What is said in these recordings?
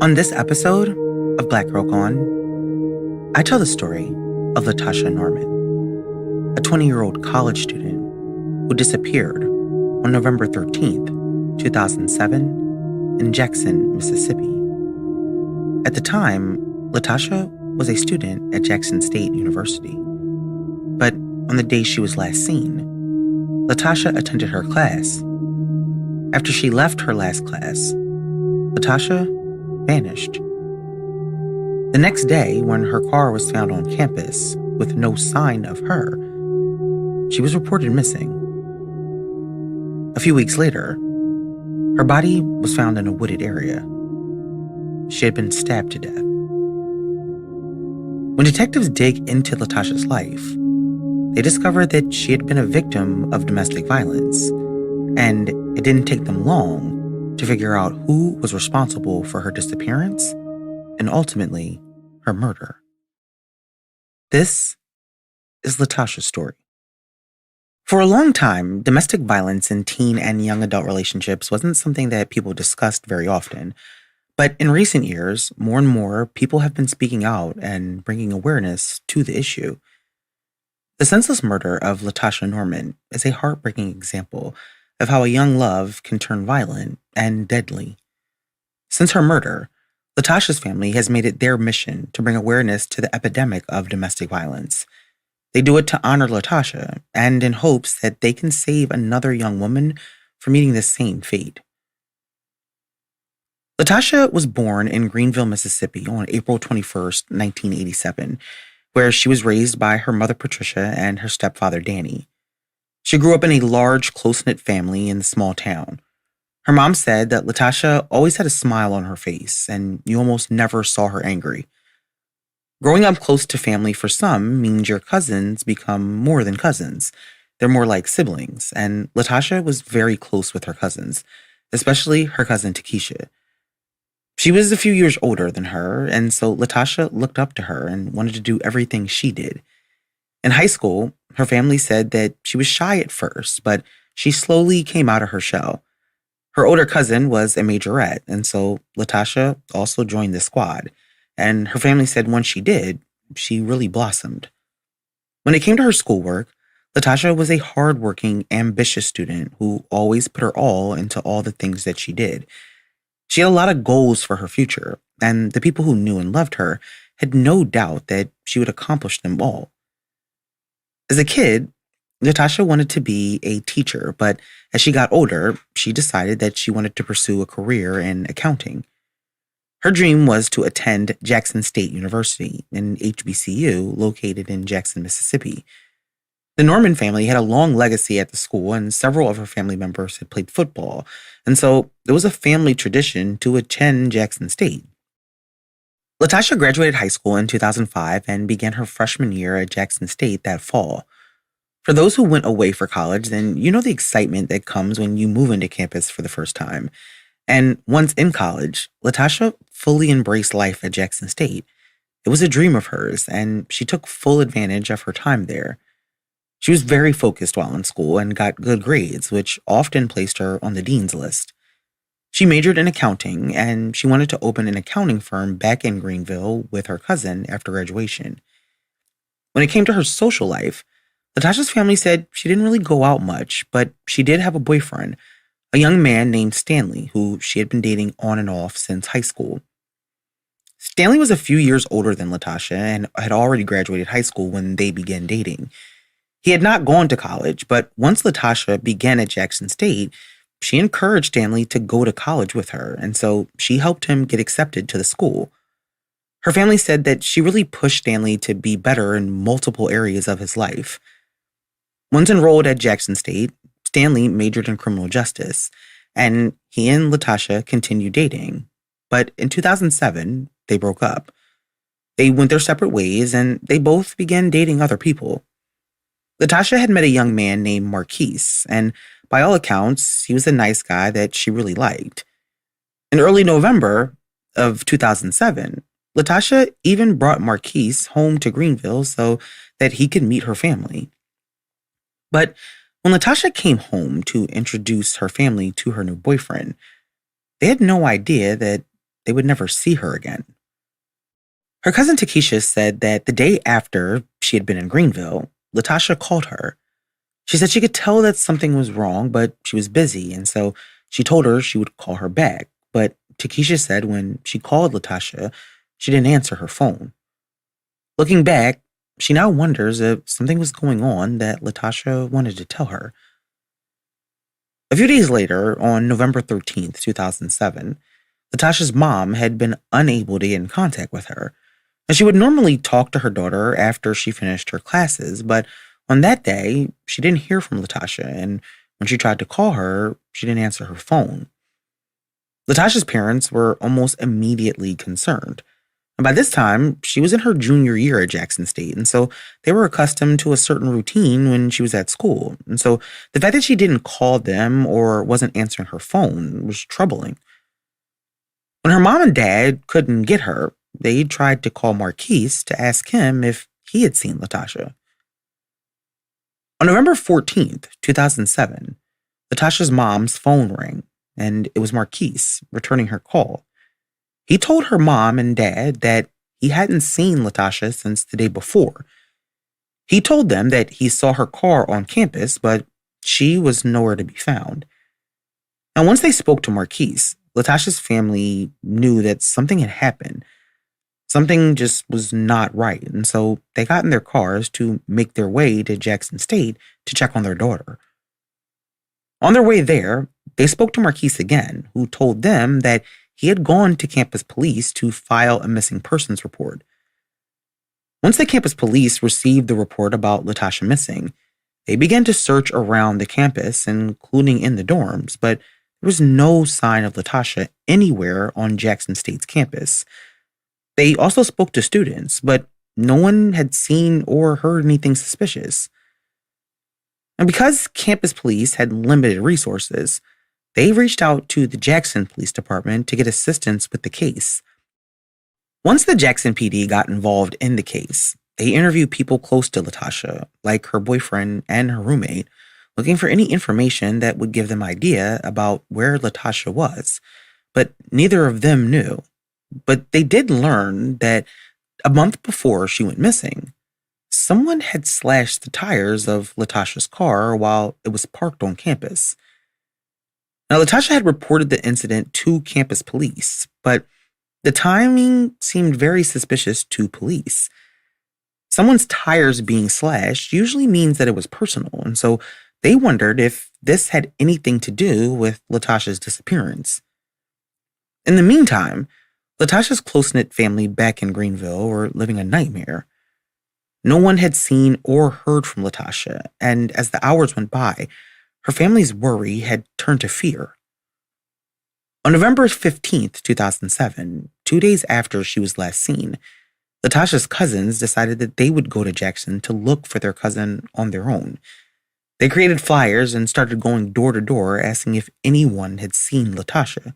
On this episode of Black Girl Gone, I tell the story of Latasha Norman, a 20-year-old college student who disappeared on November 13th, 2007 in Jackson, Mississippi. At the time, Latasha was a student at Jackson State University. But on the day she was last seen, Latasha attended her class. After she left her last class, Latasha vanished. The next day, when her car was found on campus with no sign of her, she was reported missing. A few weeks later, her body was found in a wooded area. She had been stabbed to death. When detectives dig into Latasha's life, they discover that she had been a victim of domestic violence, and it didn't take them long to figure out who was responsible for her disappearance and ultimately her murder. This is Latasha's story. For a long time, domestic violence in teen and young adult relationships wasn't something that people discussed very often. But in recent years, more and more people have been speaking out and bringing awareness to the issue. The senseless murder of Latasha Norman is a heartbreaking example of how a young love can turn violent and deadly. Since her murder, Latasha's family has made it their mission to bring awareness to the epidemic of domestic violence. They do it to honor Latasha and in hopes that they can save another young woman from meeting the same fate. Latasha was born in Greenville, Mississippi on April 21st, 1987, where she was raised by her mother Patricia and her stepfather Danny. She grew up in a large, close-knit family in the small town. Her mom said that Latasha always had a smile on her face, and you almost never saw her angry. Growing up close to family for some means your cousins become more than cousins. They're more like siblings, and Latasha was very close with her cousins, especially her cousin Takesha. She was a few years older than her, and so Latasha looked up to her and wanted to do everything she did. In high school, her family said that she was shy at first, but she slowly came out of her shell. Her older cousin was a majorette, and so Latasha also joined the squad. And her family said once she did, she really blossomed. When it came to her schoolwork, Latasha was a hardworking, ambitious student who always put her all into all the things that she did. She had a lot of goals for her future, and the people who knew and loved her had no doubt that she would accomplish them all. As a kid, Latasha wanted to be a teacher, but as she got older, she decided that she wanted to pursue a career in accounting. Her dream was to attend Jackson State University, an HBCU located in Jackson, Mississippi. The Norman family had a long legacy at the school, and several of her family members had played football, and so there was a family tradition to attend Jackson State. Latasha graduated high school in 2005 and began her freshman year at Jackson State that fall. For those who went away for college, then you know the excitement that comes when you move into campus for the first time. And once in college, Latasha fully embraced life at Jackson State. It was a dream of hers, and she took full advantage of her time there. She was very focused while in school and got good grades, which often placed her on the dean's list. She majored in accounting, and she wanted to open an accounting firm back in Greenville with her cousin after graduation. When it came to her social life, Latasha's family said she didn't really go out much, but she did have a boyfriend, a young man named Stanley, who she had been dating on and off since high school. Stanley was a few years older than Latasha and had already graduated high school when they began dating. He had not gone to college, but once Latasha began at Jackson State, she encouraged Stanley to go to college with her, and so she helped him get accepted to the school. Her family said that she really pushed Stanley to be better in multiple areas of his life. Once enrolled at Jackson State, Stanley majored in criminal justice, and he and Latasha continued dating. But in 2007, they broke up. They went their separate ways, and they both began dating other people. Latasha had met a young man named Marquise, and by all accounts, he was a nice guy that she really liked. In early November of 2007, Latasha even brought Marquise home to Greenville so that he could meet her family. But when Latasha came home to introduce her family to her new boyfriend, they had no idea that they would never see her again. Her cousin Takesha said that the day after she had been in Greenville, Latasha called her. She said she could tell that something was wrong, but she was busy, and so she told her she would call her back. But Takesha said when she called Latasha, she didn't answer her phone. Looking back, she now wonders if something was going on that Latasha wanted to tell her. A few days later, on November 13th, 2007, Latasha's mom had been unable to get in contact with her. And she would normally talk to her daughter after she finished her classes, but on that day, she didn't hear from Latasha, and when she tried to call her, she didn't answer her phone. Latasha's parents were almost immediately concerned. And by this time, she was in her junior year at Jackson State, and so they were accustomed to a certain routine when she was at school. And so the fact that she didn't call them or wasn't answering her phone was troubling. When her mom and dad couldn't get her, they tried to call Marquise to ask him if he had seen Latasha. On November 14th, 2007, Latasha's mom's phone rang, and it was Marquise returning her call. He told her mom and dad that he hadn't seen Latasha since the day before. He told them that he saw her car on campus, but she was nowhere to be found. Now, once they spoke to Marquise, Latasha's family knew that something had happened. Something just was not right, and so they got in their cars to make their way to Jackson State to check on their daughter. On their way there, they spoke to Marquise again, who told them that he had gone to campus police to file a missing persons report. Once the campus police received the report about Latasha missing, they began to search around the campus, including in the dorms, but there was no sign of Latasha anywhere on Jackson State's campus. They also spoke to students, but no one had seen or heard anything suspicious. And because campus police had limited resources, they reached out to the Jackson Police Department to get assistance with the case. Once the Jackson PD got involved in the case, they interviewed people close to Latasha, like her boyfriend and her roommate, looking for any information that would give them idea about where Latasha was, but neither of them knew. But they did learn that a month before she went missing, someone had slashed the tires of Latasha's car while it was parked on campus. Now, Latasha had reported the incident to campus police, but the timing seemed very suspicious to police. Someone's tires being slashed usually means that it was personal, and so they wondered if this had anything to do with Latasha's disappearance. In the meantime, Latasha's close-knit family back in Greenville were living a nightmare. No one had seen or heard from Latasha, and as the hours went by, her family's worry had turned to fear. On November 15th, 2007, 2 days after she was last seen, Latasha's cousins decided that they would go to Jackson to look for their cousin on their own. They created flyers and started going door to door asking if anyone had seen Latasha.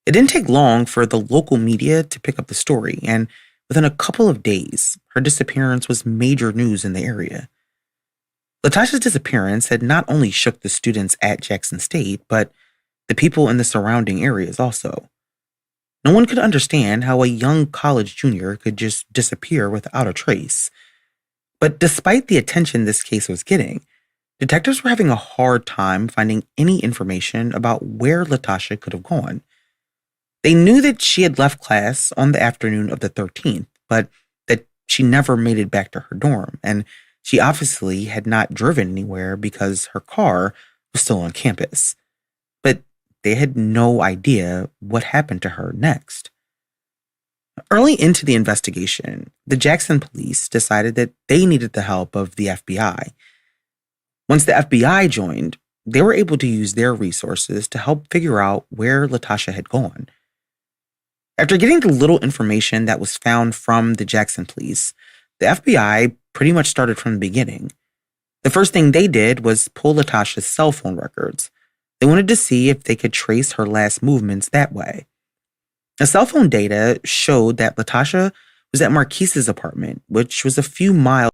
It didn't take long for the local media to pick up the story, and within a couple of days, her disappearance was major news in the area. Latasha's disappearance had not only shook the students at Jackson State, but the people in the surrounding areas also. No one could understand how a young college junior could just disappear without a trace. But despite the attention this case was getting, detectives were having a hard time finding any information about where Latasha could have gone. They knew that she had left class on the afternoon of the 13th, but that she never made it back to her dorm, and she obviously had not driven anywhere because her car was still on campus. But they had no idea what happened to her next. Early into the investigation, the Jackson police decided that they needed the help of the FBI. Once the FBI joined, they were able to use their resources to help figure out where Latasha had gone. After getting the little information that was found from the Jackson police, the FBI pretty much started from the beginning. The first thing they did was pull Latasha's cell phone records. They wanted to see if they could trace her last movements that way. The cell phone data showed that Latasha was at Marquise's apartment, which was a few miles